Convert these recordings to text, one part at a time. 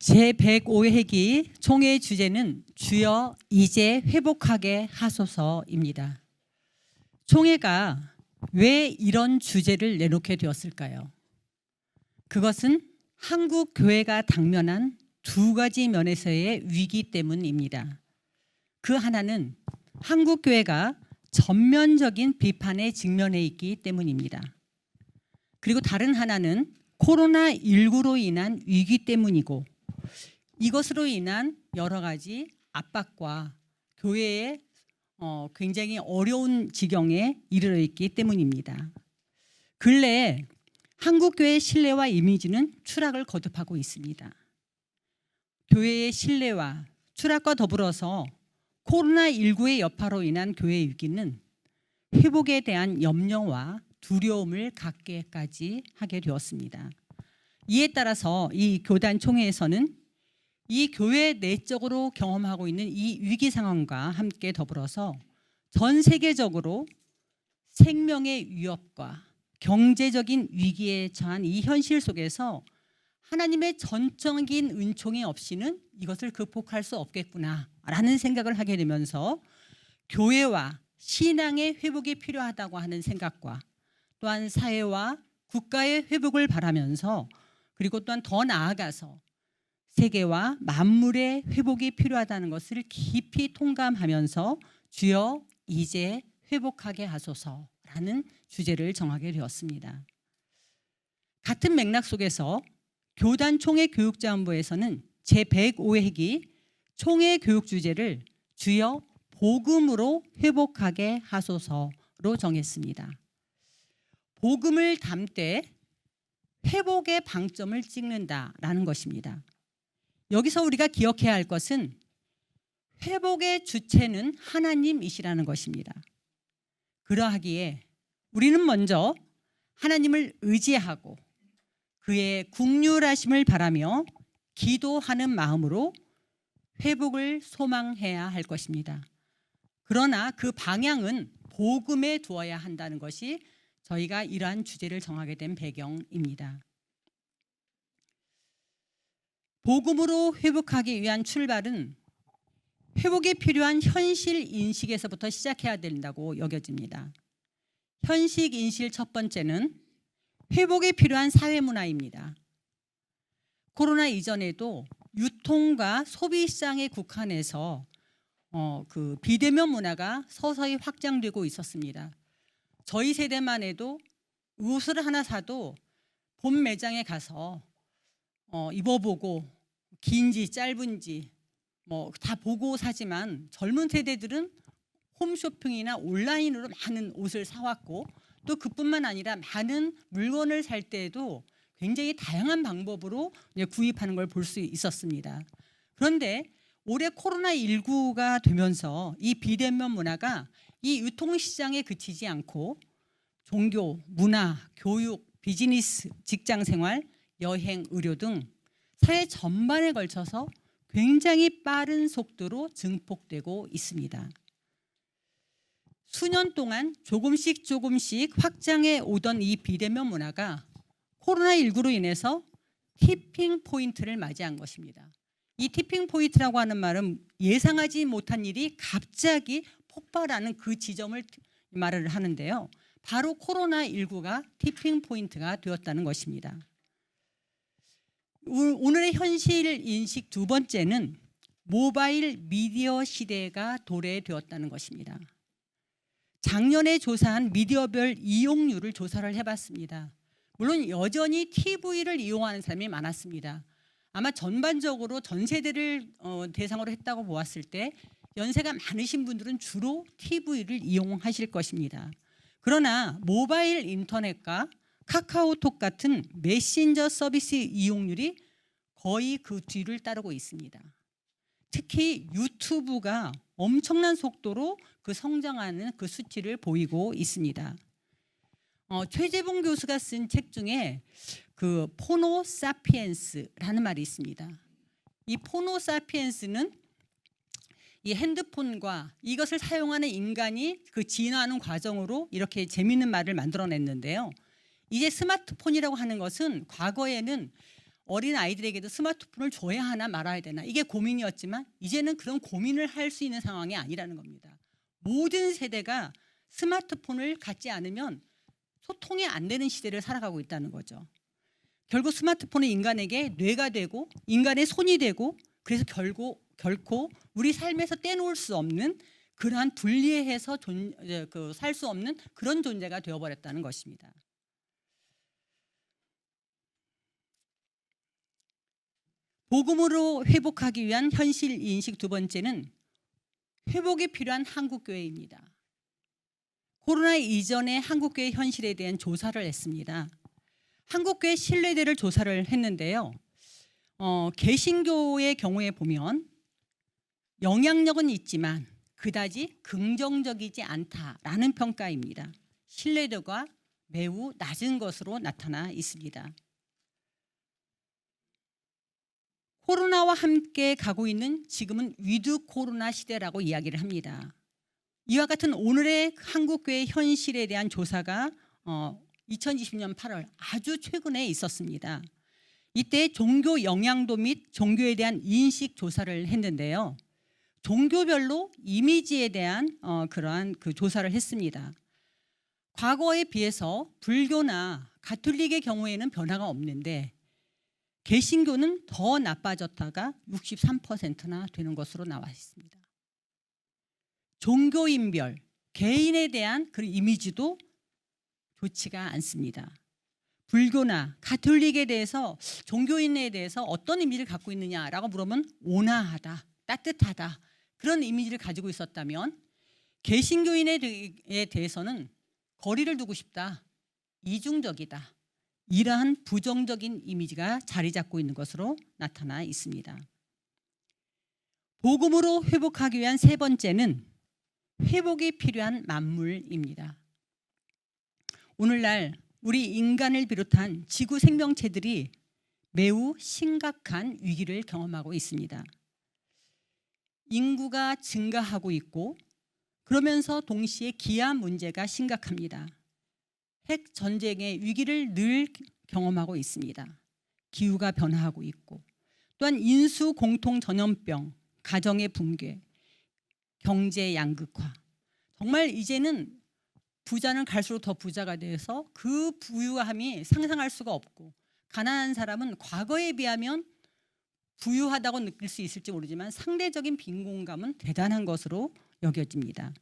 제105회기 총회 주제는 주여 이제 회복하게 하소서입니다. 총회가 왜 이런 주제를 내놓게 되었을까요? 그것은 한국 교회가 당면한 두 가지 면에서의 위기 때문입니다. 그 하나는 한국 교회가 전면적인 비판에 직면해 있기 때문입니다. 그리고 다른 하나는 코로나19로 인한 위기 때문이고, 이것으로 인한 여러 가지 압박과 교회의 굉장히 어려운 지경에 이르러 있기 때문입니다. 근래에 한국교회의 신뢰와 이미지는 추락을 거듭하고 있습니다. 교회의 신뢰와 추락과 더불어서 코로나19의 여파로 인한 교회의 위기는 회복에 대한 염려와 두려움을 갖게까지 하게 되었습니다. 이에 따라서 이 교단 총회에서는 이 교회 내적으로 경험하고 있는 이 위기 상황과 함께 더불어서 전 세계적으로 생명의 위협과 경제적인 위기에 처한 이 현실 속에서 하나님의 전적인 은총이 없이는 이것을 극복할 수 없겠구나라는 생각을 하게 되면서 교회와 신앙의 회복이 필요하다고 하는 생각과 또한 사회와 국가의 회복을 바라면서, 그리고 또한 더 나아가서 세계와 만물의 회복이 필요하다는 것을 깊이 통감하면서 주여 이제 회복하게 하소서라는 주제를 정하게 되었습니다. 같은 맥락 속에서 교단 총회 교육자원부에서는 제105회기 총회 교육 주제를 주여 복음으로 회복하게 하소서로 정했습니다. 복음을 담되 회복의 방점을 찍는다라는 것입니다. 여기서 우리가 기억해야 할 것은 회복의 주체는 하나님이시라는 것입니다. 그러하기에 우리는 먼저 하나님을 의지하고 그의 긍휼하심을 바라며 기도하는 마음으로 회복을 소망해야 할 것입니다. 그러나 그 방향은 복음에 두어야 한다는 것이 저희가 이러한 주제를 정하게 된 배경입니다. 복음으로 회복하기 위한 출발은 회복이 필요한 현실 인식에서부터 시작해야 된다고 여겨집니다. 현실 인식 첫 번째는 회복이 필요한 사회 문화입니다. 코로나 이전에도 유통과 소비 시장에 국한해서 그 비대면 문화가 서서히 확장되고 있었습니다. 저희 세대만 해도 옷을 하나 사도 본 매장에 가서 입어보고 긴지 짧은지 다 보고 사지만, 젊은 세대들은 홈쇼핑이나 온라인으로 많은 옷을 사왔고, 또 그뿐만 아니라 많은 물건을 살 때에도 굉장히 다양한 방법으로 구입하는 걸 볼 수 있었습니다. 그런데 올해 코로나19가 되면서 이 비대면 문화가 이 유통시장에 그치지 않고 종교, 문화, 교육, 비즈니스, 직장생활, 여행, 의료 등 사회 전반에 걸쳐서 굉장히 빠른 속도로 증폭되고 있습니다. 수년 동안 조금씩 확장해 오던 이 비대면 문화가 코로나19로 인해서 티핑 포인트를 맞이한 것입니다. 이 티핑 포인트라고 하는 말은 예상하지 못한 일이 갑자기 폭발하는 그 지점을 말을 하는데요. 바로 코로나19가 티핑 포인트가 되었다는 것입니다. 오늘의 현실 인식 두 번째는 모바일 미디어 시대가 도래되었다는 것입니다. 작년에 조사한 미디어별 이용률을 조사를 해봤습니다. 물론 여전히 TV를 이용하는 사람이 많았습니다. 아마 전반적으로 전 세대를 대상으로 했다고 보았을 때 연세가 많으신 분들은 주로 TV를 이용하실 것입니다. 그러나 모바일 인터넷과 카카오톡 같은 메신저 서비스 이용률이 거의 그 뒤를 따르고 있습니다. 특히 유튜브가 엄청난 속도로 그 성장하는 그 수치를 보이고 있습니다. 최재봉 교수가 쓴 책 중에 그 포노 사피엔스라는 말이 있습니다. 이 포노 사피엔스는 이 핸드폰과 이것을 사용하는 인간이 그 진화하는 과정으로 이렇게 재미있는 말을 만들어냈는데요. 이제 스마트폰이라고 하는 것은 과거에는 어린 아이들에게도 스마트폰을 줘야 하나 말아야 되나 이게 고민이었지만 이제는 그런 고민을 할 수 있는 상황이 아니라는 겁니다. 모든 세대가 스마트폰을 갖지 않으면 소통이 안 되는 시대를 살아가고 있다는 거죠. 결국 스마트폰은 인간에게 뇌가 되고 인간의 손이 되고 그래서 결코 우리 삶에서 떼놓을 수 없는 그러한 분리해서 살 수 없는 그런 존재가 되어버렸다는 것입니다. 복음으로 회복하기 위한 현실 인식 두 번째는 회복이 필요한 한국교회입니다. 코로나 이전의 한국교회 현실에 대한 조사를 했습니다. 한국교회 신뢰도를 조사를 했는데요. 개신교의 경우에 보면 영향력은 있지만 그다지 긍정적이지 않다라는 평가입니다. 신뢰도가 매우 낮은 것으로 나타나 있습니다. 코로나와 함께 가고 있는 지금은 위드 코로나 시대라고 이야기를 합니다. 이와 같은 오늘의 한국교회 현실에 대한 조사가 2020년 8월 아주 최근에 있었습니다. 이때 종교 영향도 및 종교에 대한 인식 조사를 했는데요. 종교별로 이미지에 대한 그러한 그 조사를 했습니다. 과거에 비해서 불교나 가톨릭의 경우에는 변화가 없는데 개신교는 더 나빠졌다가 63%나 되는 것으로 나와 있습니다. 종교인별, 개인에 대한 그 이미지도 좋지가 않습니다. 불교나 가톨릭에 대해서 종교인에 대해서 어떤 이미지를 갖고 있느냐라고 물으면 온화하다, 따뜻하다 그런 이미지를 가지고 있었다면 개신교인에 대해서는 거리를 두고 싶다, 이중적이다 이러한 부정적인 이미지가 자리 잡고 있는 것으로 나타나 있습니다. 복음으로 회복하기 위한 세 번째는 회복이 필요한 만물입니다. 오늘날 우리 인간을 비롯한 지구 생명체들이 매우 심각한 위기를 경험하고 있습니다. 인구가 증가하고 있고 그러면서 동시에 기아 문제가 심각합니다. 핵 전쟁의 위기를 늘 경험하고 있습니다. 기후가 변화하고 있고 또한 인수 공통 전염병, 가정의 붕괴, 경제 양극화. 정말 이제는 부자는 갈수록 더 부자가 돼서 그 부유함이 상상할 수가 없고 가난한 사람은 과거에 비하면 부유하다고 느낄 수 있을지 모르지만 상대적인 빈곤감은 대단한 것으로 여겨집니다.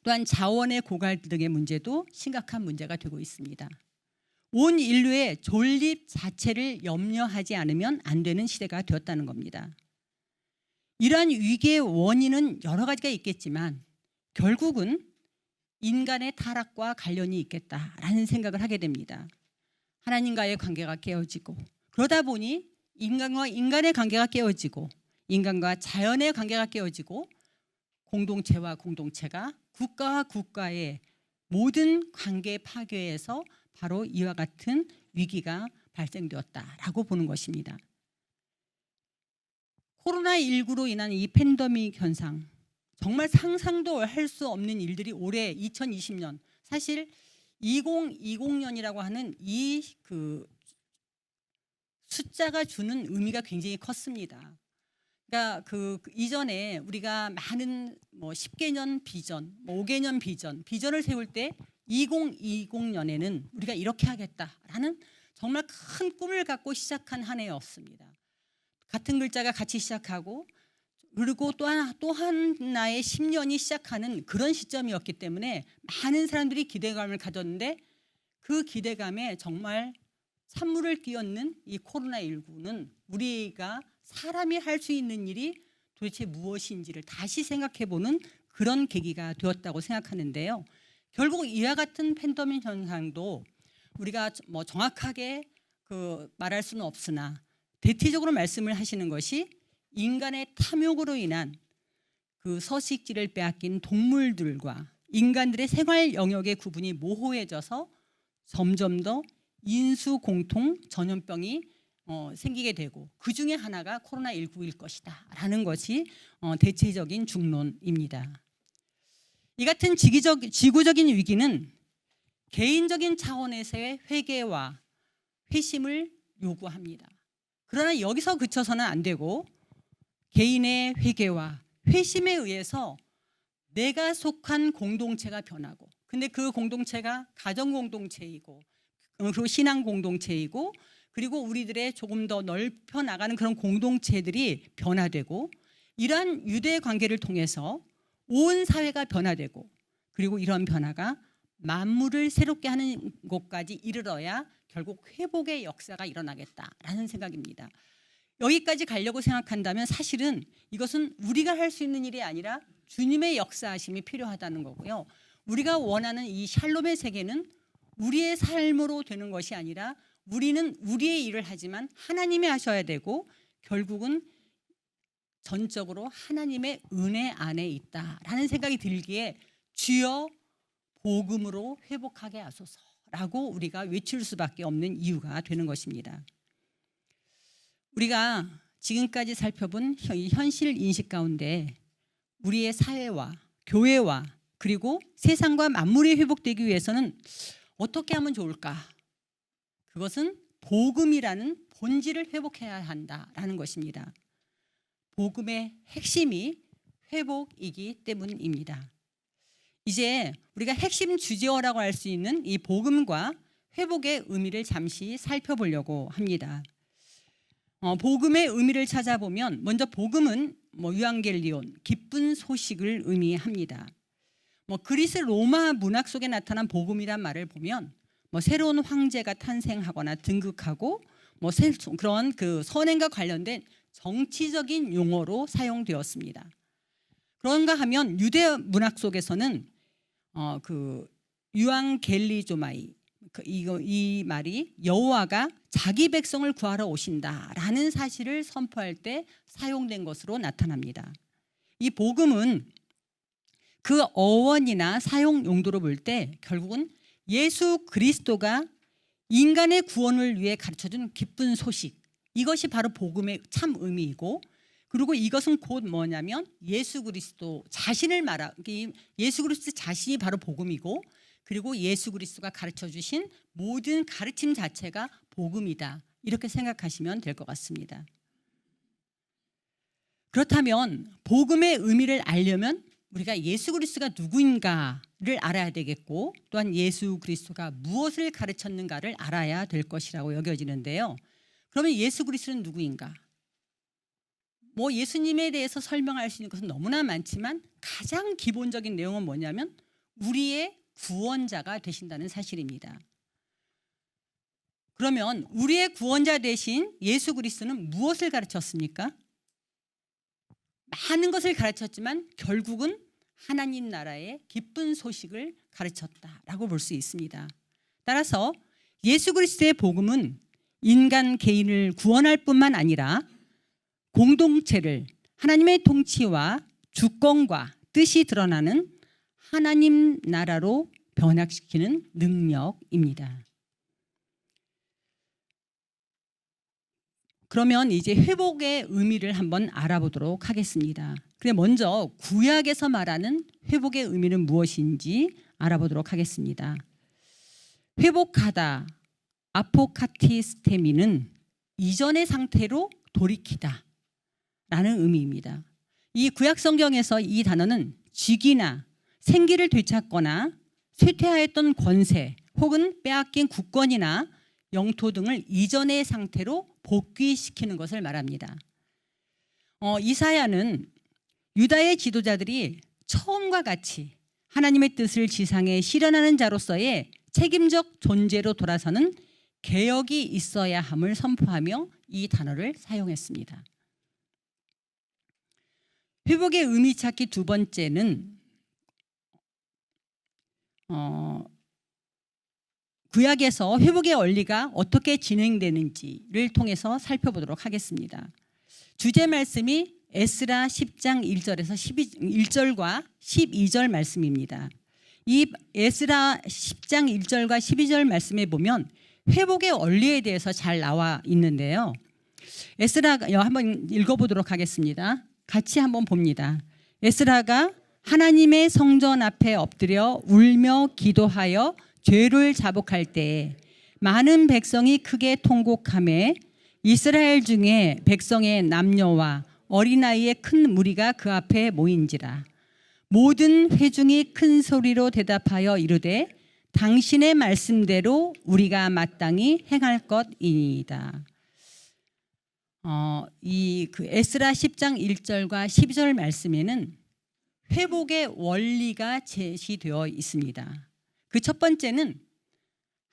또한 자원의 고갈 등의 문제도 심각한 문제가 되고 있습니다. 온 인류의 존립 자체를 염려하지 않으면 안 되는 시대가 되었다는 겁니다. 이러한 위기의 원인은 여러 가지가 있겠지만 결국은 인간의 타락과 관련이 있겠다라는 생각을 하게 됩니다. 하나님과의 관계가 깨어지고 그러다 보니 인간과 인간의 관계가 깨어지고 인간과 자연의 관계가 깨어지고 공동체와 공동체가 국가와 국가의 모든 관계 파괴에서 바로 이와 같은 위기가 발생되었다라고 보는 것입니다. 코로나19로 인한 이 팬데믹 현상 정말 상상도 할 수 없는 일들이 올해 2020년 사실 2020년이라고 하는 이 그 숫자가 주는 의미가 굉장히 컸습니다. 그러니까 그 이전에 우리가 많은 10개년 비전, 5개년 비전을 세울 때 2020년에는 우리가 이렇게 하겠다라는 정말 큰 꿈을 갖고 시작한 한 해였습니다. 같은 글자가 같이 시작하고 그리고 또 하나의 10년이 시작하는 그런 시점이었기 때문에 많은 사람들이 기대감을 가졌는데 그 기대감에 정말 찬물을 끼얹는 이 코로나19는 우리가 사람이 할 수 있는 일이 도대체 무엇인지를 다시 생각해보는 그런 계기가 되었다고 생각하는데요. 결국 이와 같은 팬데믹 현상도 우리가 정확하게 말할 수는 없으나 대체적으로 말씀을 하시는 것이 인간의 탐욕으로 인한 그 서식지를 빼앗긴 동물들과 인간들의 생활 영역의 구분이 모호해져서 점점 더 인수 공통 전염병이 생기게 되고 그 중에 하나가 코로나19일 것이다 라는 것이 대체적인 중론입니다. 이 같은 지구적인 위기는 개인적인 차원에서의 회개와 회심을 요구합니다. 그러나 여기서 그쳐서는 안 되고 개인의 회개와 회심에 의해서 내가 속한 공동체가 변하고, 근데 그 공동체가 가정 공동체이고 그리고 신앙 공동체이고 그리고 우리들의 조금 더 넓혀 나가는 그런 공동체들이 변화되고, 이러한 유대 관계를 통해서 온 사회가 변화되고, 그리고 이런 변화가 만물을 새롭게 하는 곳까지 이르러야 결국 회복의 역사가 일어나겠다라는 생각입니다. 여기까지 가려고 생각한다면 사실은 이것은 우리가 할 수 있는 일이 아니라 주님의 역사하심이 필요하다는 거고요. 우리가 원하는 이 샬롬의 세계는 우리의 삶으로 되는 것이 아니라 우리는 우리의 일을 하지만 하나님이 하셔야 되고, 결국은 전적으로 하나님의 은혜 안에 있다라는 생각이 들기에 주여 복음으로 회복하게 하소서라고 우리가 외칠 수밖에 없는 이유가 되는 것입니다. 우리가 지금까지 살펴본 이 현실 인식 가운데 우리의 사회와 교회와 그리고 세상과 만물이 회복되기 위해서는 어떻게 하면 좋을까? 그것은 복음이라는 본질을 회복해야 한다라는 것입니다. 복음의 핵심이 회복이기 때문입니다. 이제 우리가 핵심 주제어라고 할 수 있는 이 복음과 회복의 의미를 잠시 살펴보려고 합니다. 복음의 의미를 찾아보면 먼저 복음은 유앙겔리온, 기쁜 소식을 의미합니다. 그리스 로마 문학 속에 나타난 복음이란 말을 보면 새로운 황제가 탄생하거나 등극하고 그런 그 선행과 관련된 정치적인 용어로 사용되었습니다. 그런가 하면 유대 문학 속에서는 그 유앙겔리조마이, 이 말이 여호와가 자기 백성을 구하러 오신다라는 사실을 선포할 때 사용된 것으로 나타납니다. 이 복음은 그 어원이나 사용 용도로 볼 때 결국은 예수 그리스도가 인간의 구원을 위해 가르쳐준 기쁜 소식, 이것이 바로 복음의 참 의미이고, 그리고 이것은 곧 뭐냐면 예수 그리스도 자신을 예수 그리스도 자신이 바로 복음이고, 그리고 예수 그리스도가 가르쳐 주신 모든 가르침 자체가 복음이다, 이렇게 생각하시면 될 것 같습니다. 그렇다면 복음의 의미를 알려면 우리가 예수 그리스도가 누구인가를 알아야 되겠고, 또한 예수 그리스도가 무엇을 가르쳤는가를 알아야 될 것이라고 여겨지는데요. 그러면 예수 그리스도는 누구인가? 예수님에 대해서 설명할 수 있는 것은 너무나 많지만 가장 기본적인 내용은 뭐냐면 우리의 구원자가 되신다는 사실입니다. 그러면 우리의 구원자 되신 예수 그리스도는 무엇을 가르쳤습니까? 많은 것을 가르쳤지만 결국은 하나님 나라의 기쁜 소식을 가르쳤다라고 볼 수 있습니다. 따라서 예수 그리스도의 복음은 인간 개인을 구원할 뿐만 아니라 공동체를 하나님의 통치와 주권과 뜻이 드러나는 하나님 나라로 변화시키는 능력입니다. 그러면 이제 회복의 의미를 한번 알아보도록 하겠습니다. 그래, 먼저 구약에서 말하는 회복의 의미는 무엇인지 알아보도록 하겠습니다. 회복하다, 아포카티스테미는 이전의 상태로 돌이키다 라는 의미입니다. 이 구약 성경에서 이 단어는 직위나 생기를 되찾거나 쇠퇴하였던 권세 혹은 빼앗긴 국권이나 영토 등을 이전의 상태로 복귀시키는 것을 말합니다. 이사야는 유다의 지도자들이 처음과 같이 하나님의 뜻을 지상에 실현하는 자로서의 책임적 존재로 돌아서는 개혁이 있어야 함을 선포하며 이 단어를 사용했습니다. 회복의 의미 찾기 두 번째는 구약에서 회복의 원리가 어떻게 진행되는지를 통해서 살펴보도록 하겠습니다. 주제 말씀이 에스라 10장 1절과 12절 말씀입니다. 이 에스라 10장 1절과 12절 말씀에 보면 회복의 원리에 대해서 잘 나와 있는데요. 에스라가 한번 읽어보도록 하겠습니다. 같이 한번 봅니다. 에스라가 하나님의 성전 앞에 엎드려 울며 기도하여 죄를 자복할 때에 많은 백성이 크게 통곡하매 이스라엘 중에 백성의 남녀와 어린아이의 큰 무리가 그 앞에 모인지라. 모든 회중이 큰 소리로 대답하여 이르되 당신의 말씀대로 우리가 마땅히 행할 것이니이다. 이 에스라 10장 1절과 12절 말씀에는 회복의 원리가 제시되어 있습니다. 그 첫 번째는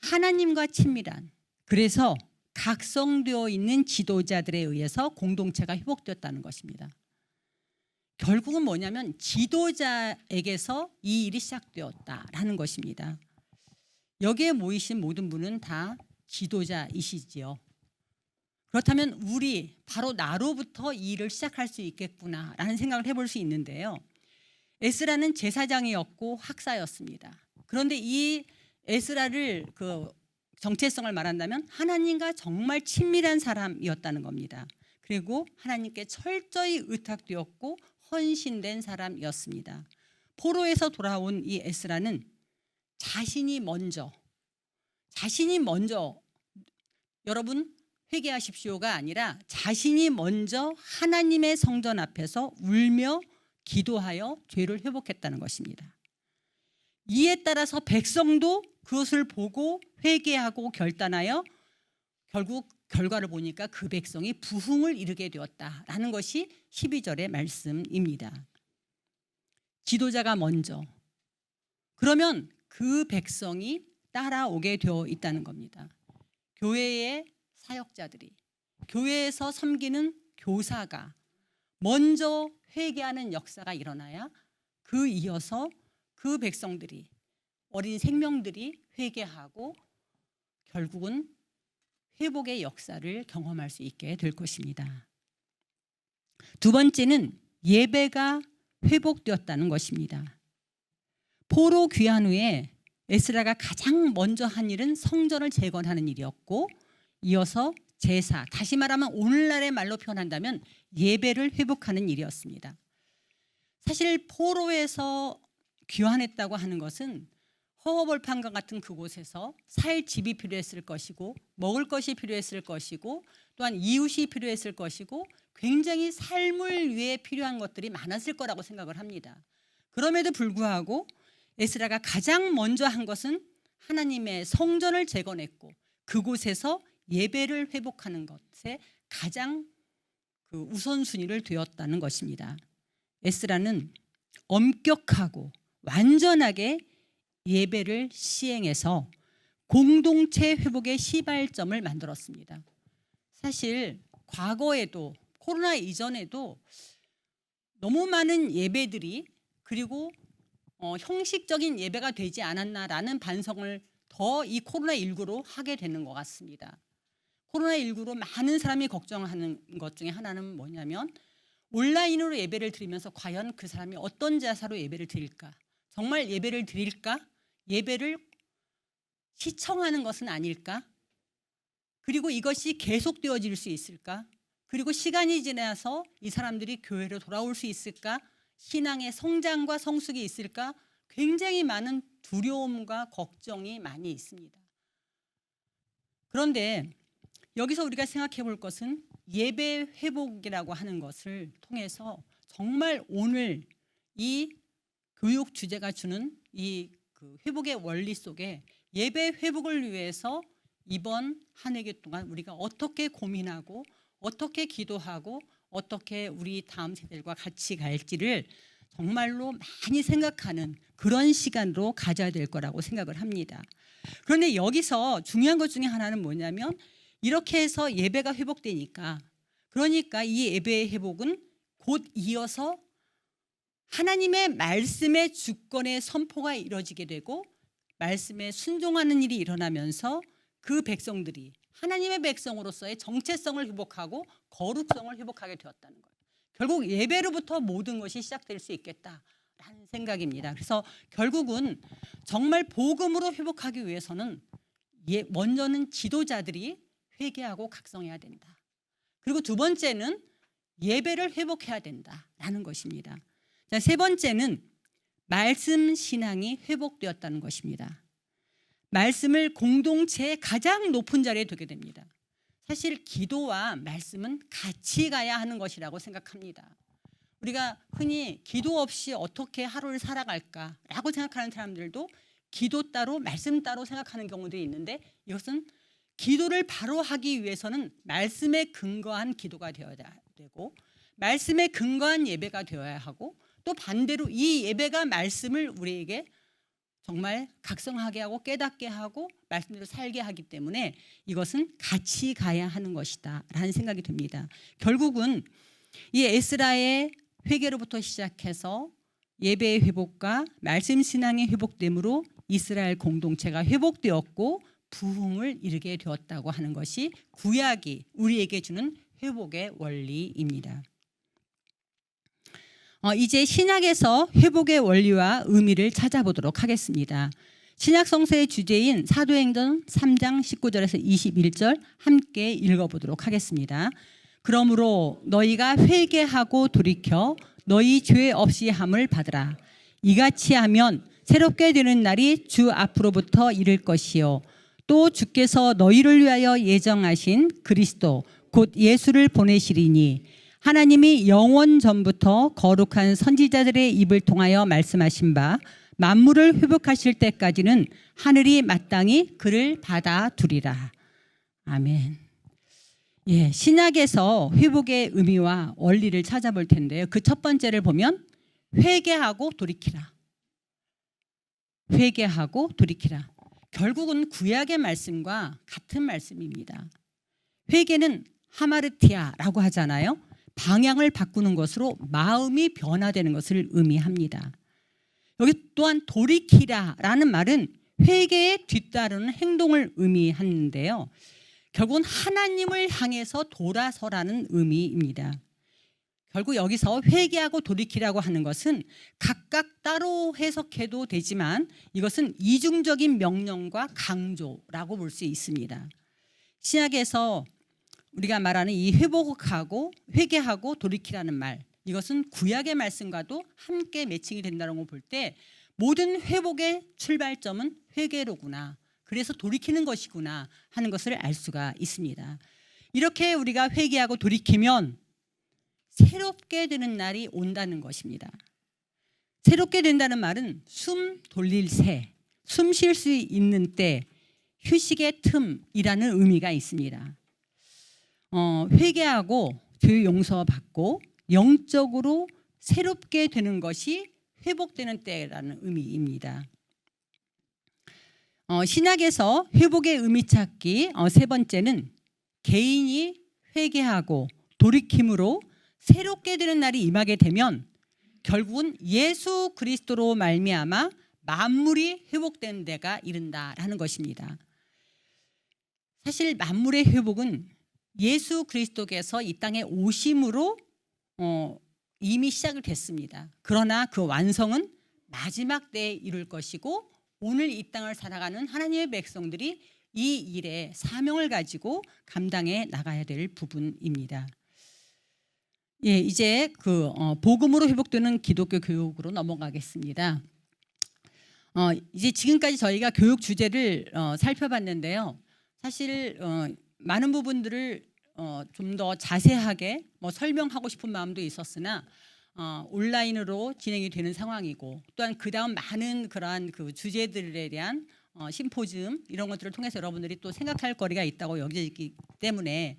하나님과 친밀한, 그래서 각성되어 있는 지도자들에 의해서 공동체가 회복되었다는 것입니다. 결국은 뭐냐면 지도자에게서 이 일이 시작되었다라는 것입니다. 여기에 모이신 모든 분은 다 지도자이시지요. 그렇다면 우리 바로 나로부터 이 일을 시작할 수 있겠구나라는 생각을 해볼 수 있는데요. 에스라는 제사장이었고 학사였습니다. 그런데 이 에스라를 정체성을 말한다면 하나님과 정말 친밀한 사람이었다는 겁니다. 그리고 하나님께 철저히 의탁되었고 헌신된 사람이었습니다. 포로에서 돌아온 이 에스라는 자신이 먼저 여러분 회개하십시오가 아니라 자신이 먼저 하나님의 성전 앞에서 울며 기도하여 죄를 회복했다는 것입니다. 이에 따라서 백성도 그것을 보고 회개하고 결단하여 결국 결과를 보니까 그 백성이 부흥을 이루게 되었다라는 것이 12절의 말씀입니다. 지도자가 먼저, 그러면 그 백성이 따라오게 되어 있다는 겁니다. 교회의 사역자들이, 교회에서 섬기는 교사가 먼저 회개하는 역사가 일어나야 그 이어서 그 백성들이, 어린 생명들이 회개하고 결국은 회복의 역사를 경험할 수 있게 될 것입니다. 두 번째는 예배가 회복되었다는 것입니다. 포로 귀환 후에 에스라가 가장 먼저 한 일은 성전을 재건하는 일이었고, 이어서 제사, 다시 말하면 오늘날의 말로 표현한다면 예배를 회복하는 일이었습니다. 사실 포로에서 귀환했다고 하는 것은 허허벌판과 같은 그곳에서 살 집이 필요했을 것이고, 먹을 것이 필요했을 것이고, 또한 이웃이 필요했을 것이고, 굉장히 삶을 위해 필요한 것들이 많았을 거라고 생각을 합니다. 그럼에도 불구하고 에스라가 가장 먼저 한 것은 하나님의 성전을 재건했고 그곳에서 예배를 회복하는 것에 가장 우선순위를 두었다는 것입니다. 에스라는 엄격하고 완전하게 예배를 시행해서 공동체 회복의 시발점을 만들었습니다. 사실 과거에도 코로나 이전에도 너무 많은 예배들이 그리고 형식적인 예배가 되지 않았나라는 반성을 더 이 코로나19로 하게 되는 것 같습니다. 코로나19로 많은 사람이 걱정하는 것 중에 하나는 뭐냐면 온라인으로 예배를 드리면서 과연 그 사람이 어떤 자세로 예배를 드릴까? 정말 예배를 드릴까? 예배를 시청하는 것은 아닐까? 그리고 이것이 계속되어질 수 있을까? 그리고 시간이 지나서 이 사람들이 교회로 돌아올 수 있을까? 신앙의 성장과 성숙이 있을까? 굉장히 많은 두려움과 걱정이 많이 있습니다. 그런데 여기서 우리가 생각해 볼 것은 예배 회복이라고 하는 것을 통해서 정말 오늘 이 교육 주제가 주는 이 회복의 원리 속에 예배 회복을 위해서 이번 한 해기 동안 우리가 어떻게 고민하고 어떻게 기도하고 어떻게 우리 다음 세대들과 같이 갈지를 정말로 많이 생각하는 그런 시간으로 가져야 될 거라고 생각을 합니다. 그런데 여기서 중요한 것 중에 하나는 뭐냐면 이렇게 해서 예배가 회복되니까, 그러니까 이 예배의 회복은 곧 이어서 하나님의 말씀의 주권의 선포가 이루어지게 되고 말씀에 순종하는 일이 일어나면서 그 백성들이 하나님의 백성으로서의 정체성을 회복하고 거룩성을 회복하게 되었다는 거예요. 결국 예배로부터 모든 것이 시작될 수 있겠다라는 생각입니다. 그래서 결국은 정말 복음으로 회복하기 위해서는 먼저는 지도자들이 회개하고 각성해야 된다. 그리고 두 번째는 예배를 회복해야 된다라는 것입니다. 자, 세 번째는 말씀 신앙이 회복되었다는 것입니다. 말씀을 공동체의 가장 높은 자리에 두게 됩니다. 사실 기도와 말씀은 같이 가야 하는 것이라고 생각합니다. 우리가 흔히 기도 없이 어떻게 하루를 살아갈까라고 생각하는 사람들도 기도 따로 말씀 따로 생각하는 경우도 있는데, 이것은 기도를 바로 하기 위해서는 말씀에 근거한 기도가 되어야 되고 말씀에 근거한 예배가 되어야 하고, 또 반대로 이 예배가 말씀을 우리에게 정말 각성하게 하고 깨닫게 하고 말씀대로 살게 하기 때문에 이것은 같이 가야 하는 것이다 라는 생각이 듭니다. 결국은 이 에스라의 회개로부터 시작해서 예배의 회복과 말씀 신앙의 회복됨으로 이스라엘 공동체가 회복되었고 부흥을 이루게 되었다고 하는 것이 구약이 우리에게 주는 회복의 원리입니다. 이제 신약에서 회복의 원리와 의미를 찾아보도록 하겠습니다. 신약 성서의 주제인 사도행전 3장 19절에서 21절 함께 읽어보도록 하겠습니다. 그러므로 너희가 회개하고 돌이켜 너희 죄 없이 함을 받으라. 이같이 하면 새롭게 되는 날이 주 앞으로부터 이를 것이요 또 주께서 너희를 위하여 예정하신 그리스도 곧 예수를 보내시리니 하나님이 영원 전부터 거룩한 선지자들의 입을 통하여 말씀하신 바 만물을 회복하실 때까지는 하늘이 마땅히 그를 받아두리라. 아멘. 예, 신약에서 회복의 의미와 원리를 찾아볼 텐데요. 그 첫 번째를 보면 회개하고 돌이키라. 회개하고 돌이키라. 결국은 구약의 말씀과 같은 말씀입니다. 회개는 하마르티아라고 하잖아요. 방향을 바꾸는 것으로 마음이 변화되는 것을 의미합니다. 여기 또한 돌이키라라는 말은 회개에 뒤따르는 행동을 의미하는데요. 결국은 하나님을 향해서 돌아서라는 의미입니다. 결국 여기서 회개하고 돌이키라고 하는 것은 각각 따로 해석해도 되지만 이것은 이중적인 명령과 강조라고 볼 수 있습니다. 신약에서 우리가 말하는 이 회개하고 돌이키라는 말, 이것은 구약의 말씀과도 함께 매칭이 된다는 걸 볼 때 모든 회복의 출발점은 회개로구나, 그래서 돌이키는 것이구나 하는 것을 알 수가 있습니다. 이렇게 우리가 회개하고 돌이키면 새롭게 되는 날이 온다는 것입니다. 새롭게 된다는 말은 숨 돌릴 새, 숨 쉴 수 있는 때, 휴식의 틈이라는 의미가 있습니다. 회개하고 죄 용서받고 영적으로 새롭게 되는 것이 회복되는 때라는 의미입니다. 신약에서 회복의 의미 찾기 세 번째는 개인이 회개하고 돌이킴으로 새롭게 되는 날이 임하게 되면 결국은 예수 그리스도로 말미암아 만물이 회복되는 데가 이른다라는 것입니다. 사실 만물의 회복은 예수 그리스도께서 이 땅에 오심으로 이미 시작을 됐습니다. 그러나 그 완성은 마지막 때에 이룰 것이고 오늘 이 땅을 살아가는 하나님의 백성들이 이 일에 사명을 가지고 감당해 나가야 될 부분입니다. 예, 이제 복음으로 회복되는 기독교 교육으로 넘어가겠습니다. 이제 지금까지 저희가 교육 주제를 살펴봤는데요. 사실 많은 부분들을 좀 더 자세하게 설명하고 싶은 마음도 있었으나 온라인으로 진행이 되는 상황이고 또한 그 다음 많은 그러한 그 주제들에 대한 심포지움 이런 것들을 통해서 여러분들이 또 생각할 거리가 있다고 여기기 때문에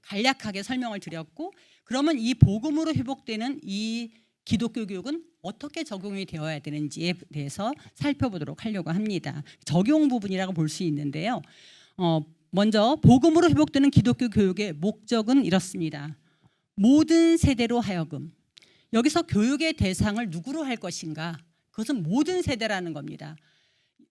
간략하게 설명을 드렸고, 그러면 이 복음으로 회복되는 이 기독교 교육은 어떻게 적용이 되어야 되는지에 대해서 살펴보도록 하려고 합니다. 적용 부분이라고 볼 수 있는데요. 먼저 복음으로 회복되는 기독교 교육의 목적은 이렇습니다. 모든 세대로 하여금, 여기서 교육의 대상을 누구로 할 것인가, 그것은 모든 세대라는 겁니다.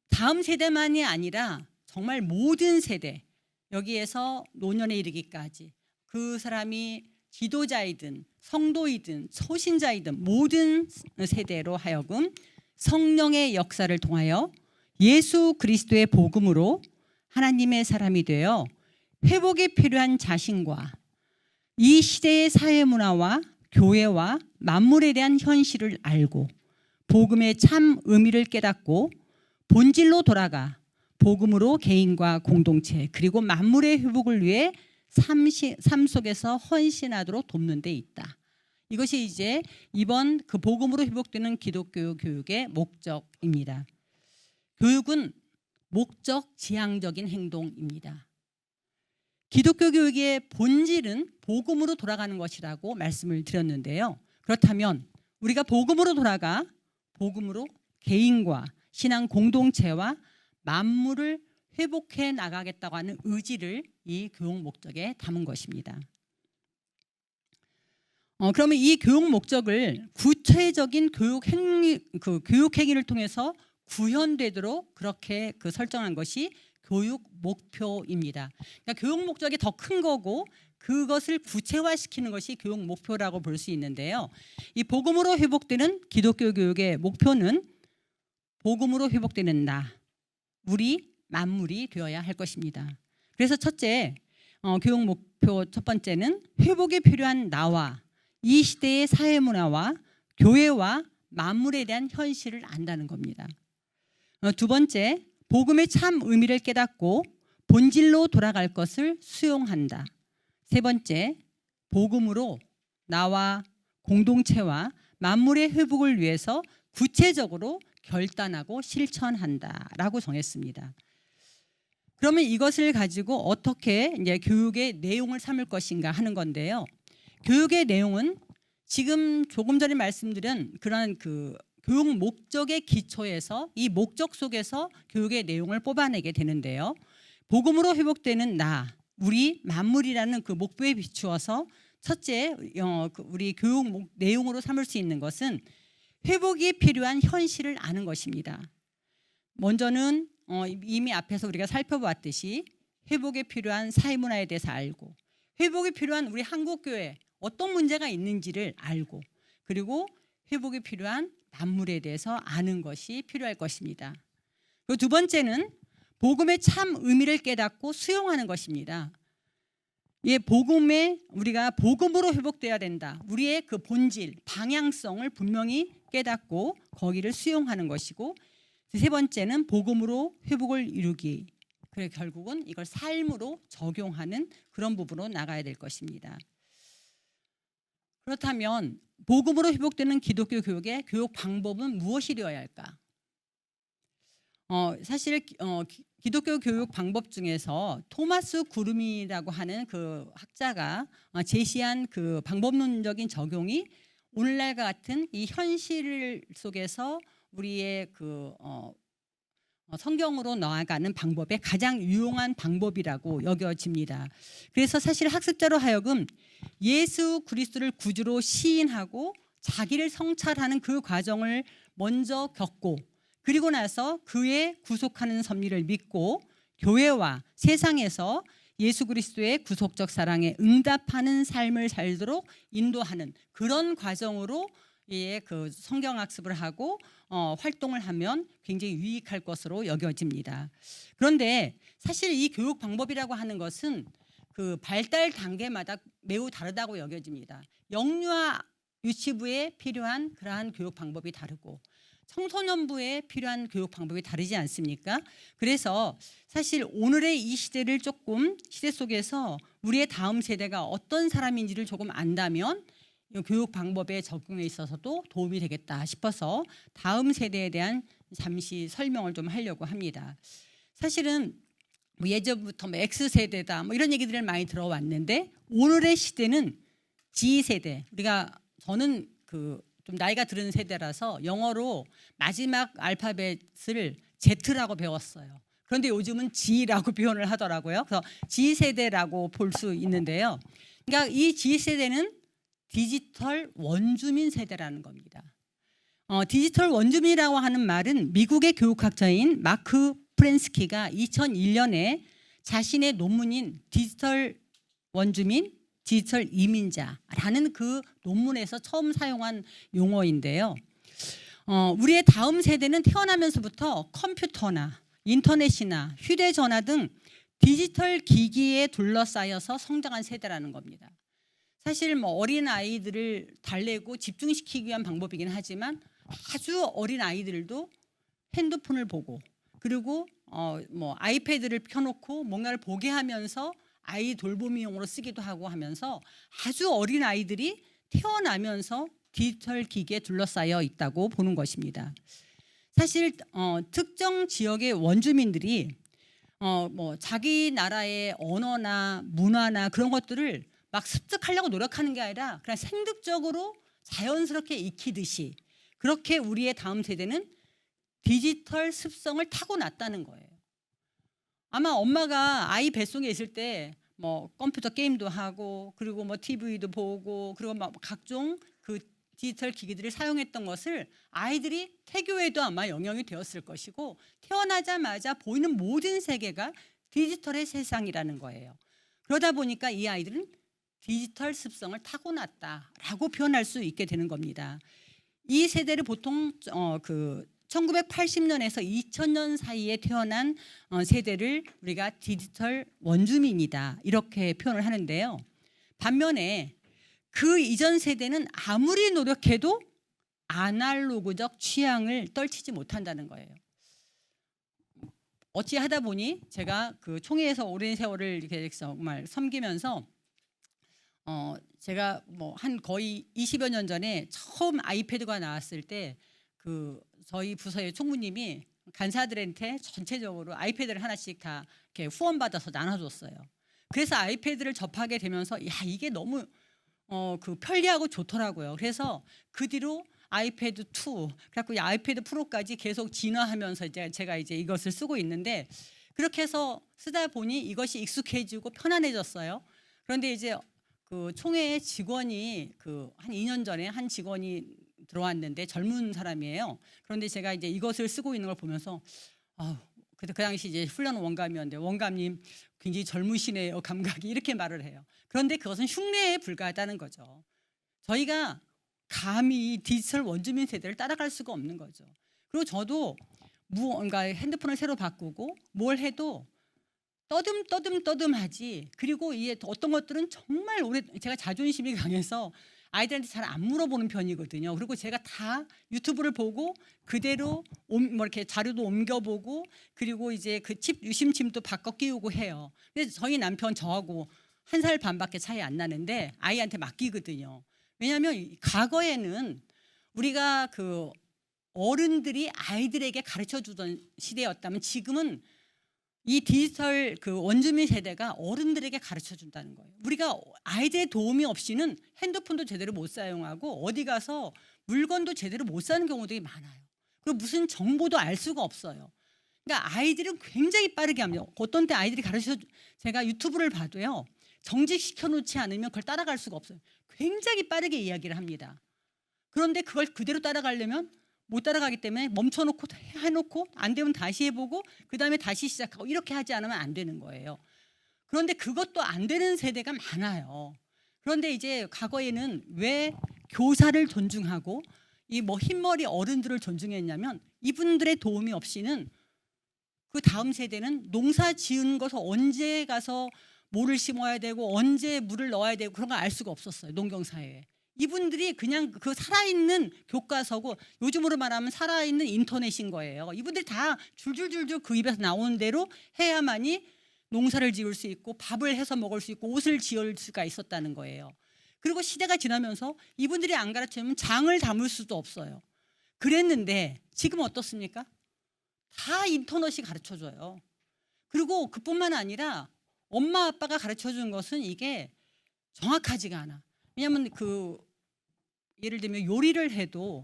다음 세대만이 아니라 정말 모든 세대, 여기에서 노년에 이르기까지 그 사람이 지도자이든 성도이든 소신자이든 모든 세대로 하여금 성령의 역사를 통하여 예수 그리스도의 복음으로 하나님의 사람이 되어 회복이 필요한 자신과 이 시대의 사회 문화와 교회와 만물에 대한 현실을 알고 복음의 참 의미를 깨닫고 본질로 돌아가 복음으로 개인과 공동체 그리고 만물의 회복을 위해 삶 속에서 헌신하도록 돕는 데 있다. 이것이 이제 이번 그 복음으로 회복되는 기독교 교육의 목적입니다. 교육은 목적 지향적인 행동입니다. 기독교 교육의 본질은 복음으로 돌아가는 것이라고 말씀을 드렸는데요. 그렇다면 우리가 복음으로 돌아가 복음으로 개인과 신앙 공동체와 만물을 회복해 나가겠다고 하는 의지를 이 교육 목적에 담은 것입니다. 그러면 이 교육 목적을 구체적인 교육 행위를 통해서 구현되도록 그렇게 설정한 것이 교육 목표입니다. 그러니까 교육 목적이 더 큰 거고 그것을 구체화시키는 것이 교육 목표라고 볼 수 있는데요. 이 복음으로 회복되는 기독교 교육의 목표는 복음으로 회복되는 나, 우리 만물이 되어야 할 것입니다. 그래서 첫째, 교육 목표 첫 번째는 회복이 필요한 나와 이 시대의 사회 문화와 교회와 만물에 대한 현실을 안다는 겁니다. 두 번째, 복음의 참 의미를 깨닫고 본질로 돌아갈 것을 수용한다. 세 번째, 복음으로 나와 공동체와 만물의 회복을 위해서 구체적으로 결단하고 실천한다라고 정했습니다. 그러면 이것을 가지고 어떻게 이제 교육의 내용을 삼을 것인가 하는 건데요. 교육의 내용은 지금 조금 전에 말씀드린 그러한 교육 목적의 기초에서 이 목적 속에서 교육의 내용을 뽑아내게 되는데요. 복음으로 회복되는 나, 우리 만물이라는 그 목표에 비추어서 첫째 우리 교육 내용으로 삼을 수 있는 것은 회복이 필요한 현실을 아는 것입니다. 먼저는 이미 앞에서 우리가 살펴봤듯이 회복에 필요한 사회문화에 대해서 알고 회복이 필요한 우리 한국교회 어떤 문제가 있는지를 알고 그리고 회복이 필요한 만물에 대해서 아는 것이 필요할 것입니다. 그리고 두 번째는 복음의 참 의미를 깨닫고 수용하는 것입니다. 이 복음에 우리가 복음으로 회복돼야 된다. 우리의 그 본질, 방향성을 분명히 깨닫고 거기를 수용하는 것이고 세 번째는 복음으로 회복을 이루기. 그래 결국은 이걸 삶으로 적용하는 그런 부분으로 나가야 될 것입니다. 그렇다면 복음으로 회복되는 기독교 교육의 교육 방법은 무엇이 되어야 할까? 사실 기독교 교육 방법 중에서 토마스 구름이라고 하는 그 학자가 제시한 그 방법론적인 적용이 오늘날과 같은 이 현실 속에서 우리의 성경으로 나아가는 방법의 가장 유용한 방법이라고 여겨집니다. 그래서 사실 학습자로 하여금 예수 그리스도를 구주로 시인하고 자기를 성찰하는 그 과정을 먼저 겪고 그리고 나서 그의 구속하는 섭리를 믿고 교회와 세상에서 예수 그리스도의 구속적 사랑에 응답하는 삶을 살도록 인도하는 그런 과정으로 그 성경 학습을 하고 활동을 하면 굉장히 유익할 것으로 여겨집니다. 그런데 사실 이 교육 방법이라고 하는 것은 그 발달 단계마다 매우 다르다고 여겨집니다. 영유아 유치부에 필요한 그러한 교육 방법이 다르고 청소년부에 필요한 교육 방법이 다르지 않습니까? 그래서 사실 오늘의 이 시대를 조금 시대 속에서 우리의 다음 세대가 어떤 사람인지를 조금 안다면 교육 방법의 적용에 있어서도 도움이 되겠다 싶어서 다음 세대에 대한 잠시 설명을 좀 하려고 합니다. 사실은 예전부터 X세대다 이런 얘기들을 많이 들어왔는데 오늘의 시대는 G세대. 저는 좀 나이가 들은 세대라서 영어로 마지막 알파벳을 Z라고 배웠어요. 그런데 요즘은 G라고 표현을 하더라고요. 그래서 G세대라고 볼 수 있는데요. 그러니까 이 G세대는 디지털 원주민 세대라는 겁니다. 디지털 원주민이라고 하는 말은 미국의 교육학자인 마크 프렌스키가 2001년에 자신의 논문인 디지털 원주민, 디지털 이민자라는 그 논문에서 처음 사용한 용어인데요. 우리의 다음 세대는 태어나면서부터 컴퓨터나 인터넷이나 휴대전화 등 디지털 기기에 둘러싸여서 성장한 세대라는 겁니다. 사실 어린 아이들을 달래고 집중시키기 위한 방법이긴 하지만 아주 어린 아이들도 핸드폰을 보고 그리고 뭐 아이패드를 켜놓고 뭔가를 보게 하면서 아이 돌보미용으로 쓰기도 하고 하면서 아주 어린 아이들이 태어나면서 디지털 기기에 둘러싸여 있다고 보는 것입니다. 사실 특정 지역의 원주민들이 뭐 자기 나라의 언어나 문화나 그런 것들을 막 습득하려고 노력하는 게 아니라 그냥 생득적으로 자연스럽게 익히듯이 그렇게 우리의 다음 세대는 디지털 습성을 타고났다는 거예요. 아마 엄마가 아이 뱃속에 있을 때 뭐 컴퓨터 게임도 하고 그리고 뭐 TV도 보고 그리고 막 각종 그 디지털 기기들을 사용했던 것을 아이들이 태교에도 아마 영향이 되었을 것이고 태어나자마자 보이는 모든 세계가 디지털의 세상이라는 거예요. 그러다 보니까 이 아이들은 디지털 습성을 타고났다라고 표현할 수 있게 되는 겁니다. 이 세대를 보통 1980년에서 2000년 사이에 태어난 세대를 우리가 디지털 원주민이다 이렇게 표현을 하는데요. 반면에 그 이전 세대는 아무리 노력해도 아날로그적 취향을 떨치지 못한다는 거예요. 어찌하다 보니 제가 그 총회에서 오랜 세월을 이렇게 정말 섬기면서 제가 뭐 한 거의 20여 년 전에 처음 아이패드가 나왔을 때 그 저희 부서의 총무님이 간사들한테 전체적으로 아이패드를 하나씩 다 이렇게 후원받아서 나눠줬어요. 그래서 아이패드를 접하게 되면서 야 이게 너무 그 편리하고 좋더라고요. 그래서 그 뒤로 아이패드 2, 그래갖고 이 아이패드 프로까지 계속 진화하면서 이제 제가 이제 이것을 쓰고 있는데 그렇게 해서 쓰다 보니 이것이 익숙해지고 편안해졌어요. 그런데 이제 그 총회의 직원이 그 한 2년 전에 한 직원이 들어왔는데 젊은 사람이에요. 그런데 제가 이제 이것을 쓰고 있는 걸 보면서 그때 그 당시 이제 훈련 원감이었는데 원감님 굉장히 젊으시네요 감각이 이렇게 말을 해요. 그런데 그것은 흉내에 불과하다는 거죠. 저희가 감히 디지털 원주민 세대를 따라갈 수가 없는 거죠. 그리고 저도 무언가 핸드폰을 새로 바꾸고 뭘 해도 떠듬하지. 그리고 이게 어떤 것들은 정말 오래 제가 자존심이 강해서 아이들한테 잘 안 물어보는 편이거든요. 그리고 제가 다 유튜브를 보고 그대로 뭐 이렇게 자료도 옮겨보고 그리고 이제 그 칩 유심칩도 바꿔 끼우고 해요. 근데 저희 남편 저하고 1살 반밖에 차이 안 나는데 아이한테 맡기거든요. 왜냐하면 과거에는 우리가 그 어른들이 아이들에게 가르쳐 주던 시대였다면 지금은 이 디지털 그 원주민 세대가 어른들에게 가르쳐 준다는 거예요. 우리가 아이들의 도움이 없이는 핸드폰도 제대로 못 사용하고 어디 가서 물건도 제대로 못 사는 경우들이 많아요. 그리고 무슨 정보도 알 수가 없어요. 그러니까 아이들은 굉장히 빠르게 합니다. 어떤 때 아이들이 제가 유튜브를 봐도요. 정직시켜 놓지 않으면 그걸 따라갈 수가 없어요. 굉장히 빠르게 이야기를 합니다. 그런데 그걸 그대로 따라가려면 못 따라가기 때문에 멈춰놓고 해놓고 안 되면 다시 해보고 그다음에 다시 시작하고 이렇게 하지 않으면 안 되는 거예요. 그런데 그것도 안 되는 세대가 많아요. 그런데 이제 과거에는 왜 교사를 존중하고 이 뭐 흰머리 어른들을 존중했냐면 이분들의 도움이 없이는 그 다음 세대는 농사 지은 것을 언제 가서 모를 심어야 되고 언제 물을 넣어야 되고 그런 걸 알 수가 없었어요. 농경사회에. 이분들이 그냥 그 살아있는 교과서고 요즘으로 말하면 살아있는 인터넷인 거예요. 이분들이 다 줄줄줄줄 그 입에서 나오는 대로 해야만이 농사를 지을 수 있고 밥을 해서 먹을 수 있고 옷을 지을 수가 있었다는 거예요. 그리고 시대가 지나면서 이분들이 안 가르치면 장을 담을 수도 없어요. 그랬는데 지금 어떻습니까? 다 인터넷이 가르쳐줘요. 그리고 그뿐만 아니라 엄마 아빠가 가르쳐준 것은 이게 정확하지가 않아. 왜냐하면 그 예를 들면 요리를 해도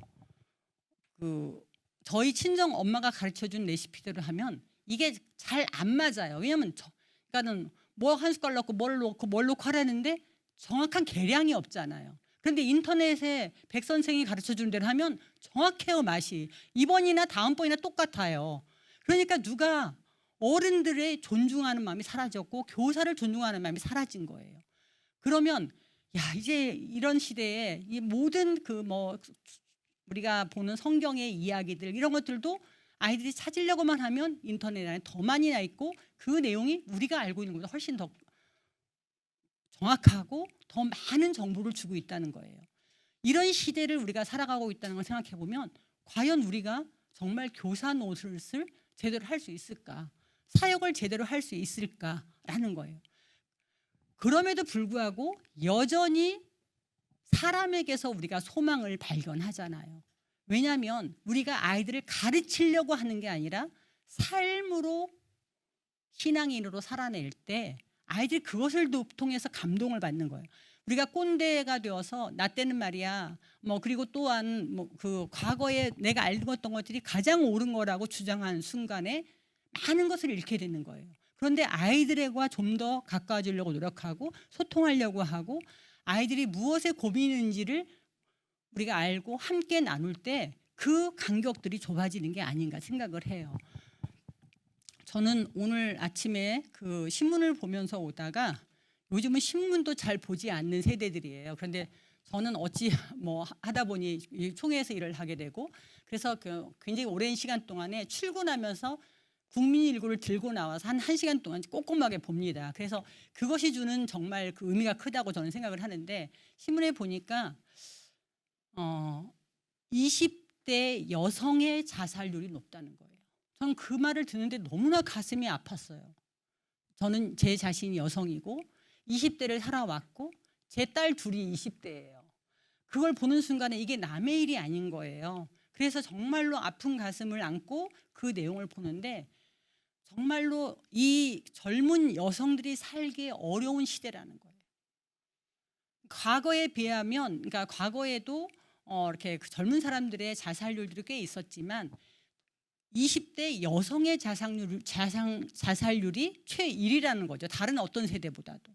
그 저희 친정 엄마가 가르쳐준 레시피대로 하면 이게 잘 안 맞아요. 왜냐하면 그러니까는 뭐 한 숟갈 넣고 뭘 넣고 하라는데 정확한 계량이 없잖아요. 그런데 인터넷에 백 선생이 가르쳐준 대로 하면 정확해요 맛이. 이번이나 다음번이나 똑같아요. 그러니까 누가 어른들의 존중하는 마음이 사라졌고 교사를 존중하는 마음이 사라진 거예요. 그러면 야 이제 이런 시대에 이 모든 그 뭐 우리가 보는 성경의 이야기들 이런 것들도 아이들이 찾으려고만 하면 인터넷 안에 더 많이 나 있고 그 내용이 우리가 알고 있는 것보다 훨씬 더 정확하고 더 많은 정보를 주고 있다는 거예요. 이런 시대를 우리가 살아가고 있다는 걸 생각해 보면 과연 우리가 정말 교사 노릇을 제대로 할 수 있을까? 사역을 제대로 할 수 있을까라는 거예요. 그럼에도 불구하고 여전히 사람에게서 우리가 소망을 발견하잖아요. 왜냐하면 우리가 아이들을 가르치려고 하는 게 아니라 삶으로 신앙인으로 살아낼 때 아이들이 그것을 통해서 감동을 받는 거예요. 우리가 꼰대가 되어서 나 때는 말이야 그리고 또한 그 과거에 내가 알던 것들이 가장 옳은 거라고 주장한 순간에 많은 것을 잃게 되는 거예요. 그런데 아이들과 좀 더 가까워지려고 노력하고 소통하려고 하고 아이들이 무엇에 고민인지를 우리가 알고 함께 나눌 때 그 간격들이 좁아지는 게 아닌가 생각을 해요. 저는 오늘 아침에 그 신문을 보면서 오다가 요즘은 신문도 잘 보지 않는 세대들이에요. 그런데 저는 어찌 하다 보니 총회에서 일을 하게 되고 그래서 굉장히 오랜 시간 동안에 출근하면서 국민일보를 들고 나와서 한 1시간 동안 꼼꼼하게 봅니다. 그래서 그것이 주는 정말 그 의미가 크다고 저는 생각을 하는데 신문에 보니까 20대 여성의 자살률이 높다는 거예요. 저는 그 말을 듣는데 너무나 가슴이 아팠어요. 저는 제 자신이 여성이고 20대를 살아왔고 제 딸 둘이 20대예요. 그걸 보는 순간에 이게 남의 일이 아닌 거예요. 그래서 정말로 아픈 가슴을 안고 그 내용을 보는데 정말로 이 젊은 여성들이 살기 어려운 시대라는 거예요. 과거에 비하면 그러니까 과거에도 이렇게 젊은 사람들의 자살률들이 꽤 있었지만 20대 여성의 자살률이 최1위라는 거죠. 다른 어떤 세대보다도.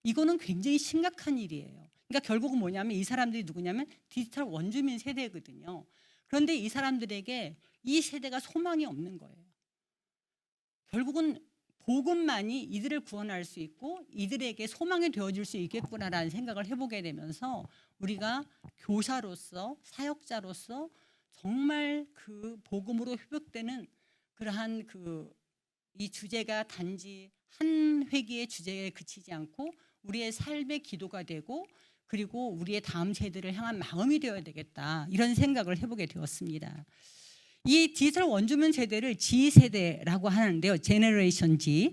이거는 굉장히 심각한 일이에요. 그러니까 결국은 뭐냐면 이 사람들이 누구냐면 디지털 원주민 세대거든요. 그런데 이 사람들에게 이 세대가 소망이 없는 거예요. 결국은 복음만이 이들을 구원할 수 있고 이들에게 소망이 되어줄 수 있겠구나라는 생각을 해보게 되면서 우리가 교사로서 사역자로서 정말 그 복음으로 회복되는 그러한 이 주제가 단지 한 회기의 주제에 그치지 않고 우리의 삶의 기도가 되고 그리고 우리의 다음 세대를 향한 마음이 되어야 되겠다 이런 생각을 해보게 되었습니다. 이 디지털 원주민 세대를 G세대라고 하는데요. 제너레이션 G.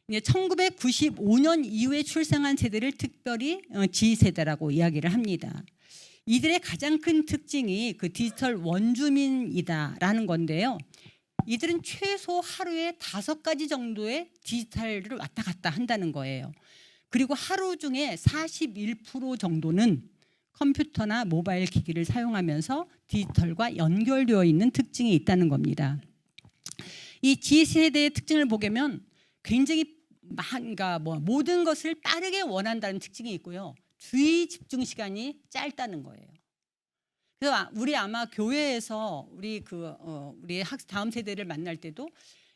1995년 이후에 출생한 세대를 특별히 G세대라고 이야기를 합니다. 이들의 가장 큰 특징이 그 디지털 원주민이다라는 건데요. 이들은 최소 하루에 5가지 정도의 디지털을 왔다 갔다 한다는 거예요. 그리고 하루 중에 41% 정도는 컴퓨터나 모바일 기기를 사용하면서 디지털과 연결되어 있는 특징이 있다는 겁니다. 이 G세대의 특징을 보면 굉장히 그러니까 모든 것을 빠르게 원한다는 특징이 있고요. 주의 집중 시간이 짧다는 거예요. 그래서 우리 아마 교회에서 우리 다음 세대를 만날 때도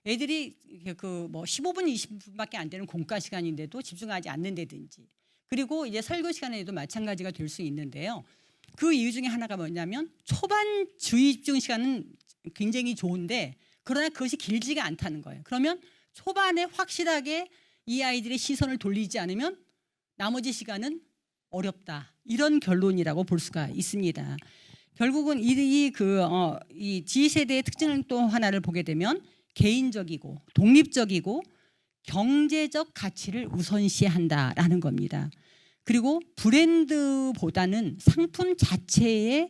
애들이 15분 20분밖에 안 되는 공과 시간인데도 집중하지 않는다든지 그리고 이제 설교 시간에도 마찬가지가 될 수 있는데요. 그 이유 중에 하나가 뭐냐면 초반 주의 집중 시간은 굉장히 좋은데 그러나 그것이 길지가 않다는 거예요. 그러면 초반에 확실하게 이 아이들의 시선을 돌리지 않으면 나머지 시간은 어렵다. 이런 결론이라고 볼 수가 있습니다. 결국은 이 G세대의 특징을 또 하나를 보게 되면 개인적이고 독립적이고 경제적 가치를 우선시한다라는 겁니다. 그리고 브랜드보다는 상품 자체를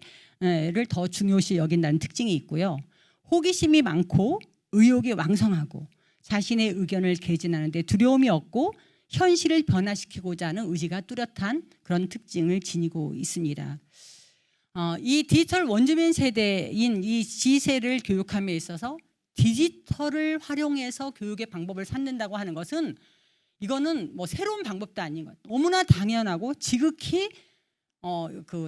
더 중요시 여긴다는 특징이 있고요. 호기심이 많고 의욕이 왕성하고 자신의 의견을 개진하는 데 두려움이 없고 현실을 변화시키고자 하는 의지가 뚜렷한 그런 특징을 지니고 있습니다. 이 디지털 원주민 세대인 이 G세를 교육함에 있어서 디지털을 활용해서 교육의 방법을 찾는다고 하는 것은 이거는 새로운 방법도 아닌 것, 너무나 당연하고 지극히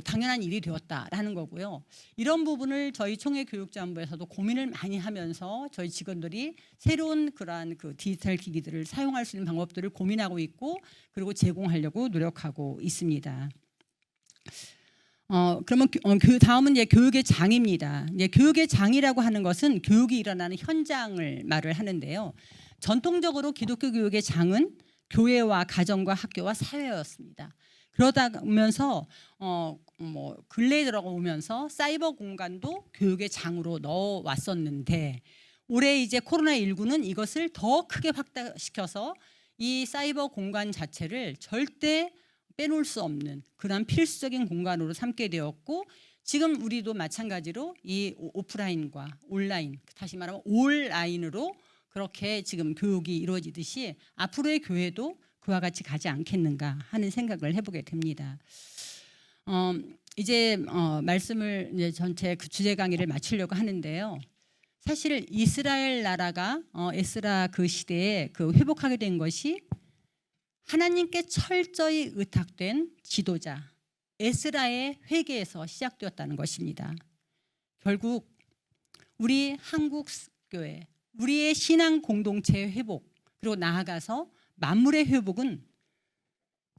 당연한 일이 되었다라는 거고요. 이런 부분을 저희 총회교육자본부에서도 고민을 많이 하면서 저희 직원들이 새로운 그러한 디지털 기기들을 사용할 수 있는 방법들을 고민하고 있고 그리고 제공하려고 노력하고 있습니다. 그러면 다음은 이제 교육의 장입니다. 이제 교육의 장이라고 하는 것은 교육이 일어나는 현장을 말을 하는데요. 전통적으로 기독교 교육의 장은 교회와 가정과 학교와 사회였습니다. 그러다 오면서 근래에 들어오면서 사이버 공간도 교육의 장으로 넣어왔었는데 올해 이제 코로나19는 이것을 더 크게 확대시켜서 이 사이버 공간 자체를 절대 빼놓을 수 없는 그런 필수적인 공간으로 삼게 되었고, 지금 우리도 마찬가지로 이 오프라인과 온라인, 다시 말하면 온라인으로 그렇게 지금 교육이 이루어지듯이 앞으로의 교회도 그와 같이 가지 않겠는가 하는 생각을 해보게 됩니다. 이제 말씀을 이제 전체 그 주제 강의를 마치려고 하는데요. 사실 이스라엘 나라가 에스라 그 시대에 그 회복하게 된 것이 하나님께 철저히 의탁된 지도자 에스라의 회개에서 시작되었다는 것입니다. 결국 우리 한국 교회, 우리의 신앙 공동체의 회복, 그리고 나아가서 만물의 회복은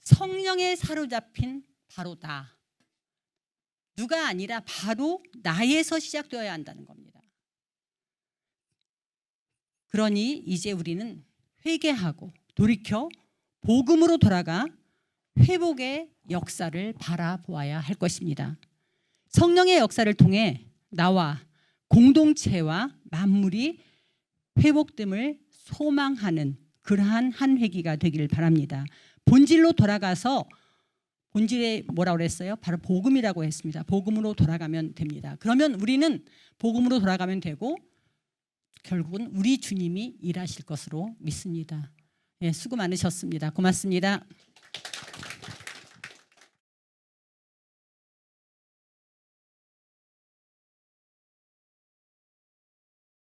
성령에 사로잡힌 바로 나, 누가 아니라 바로 나에서 시작되어야 한다는 겁니다. 그러니 이제 우리는 회개하고 돌이켜 복음으로 돌아가 회복의 역사를 바라보아야 할 것입니다. 성령의 역사를 통해 나와 공동체와 만물이 회복됨을 소망하는 그러한 한 회기가 되기를 바랍니다. 본질로 돌아가서, 본질에 뭐라고 그랬어요? 바로 복음이라고 했습니다. 복음으로 돌아가면 됩니다. 그러면 우리는 복음으로 돌아가면 되고 결국은 우리 주님이 일하실 것으로 믿습니다. 예, 수고 많으셨습니다. 고맙습니다.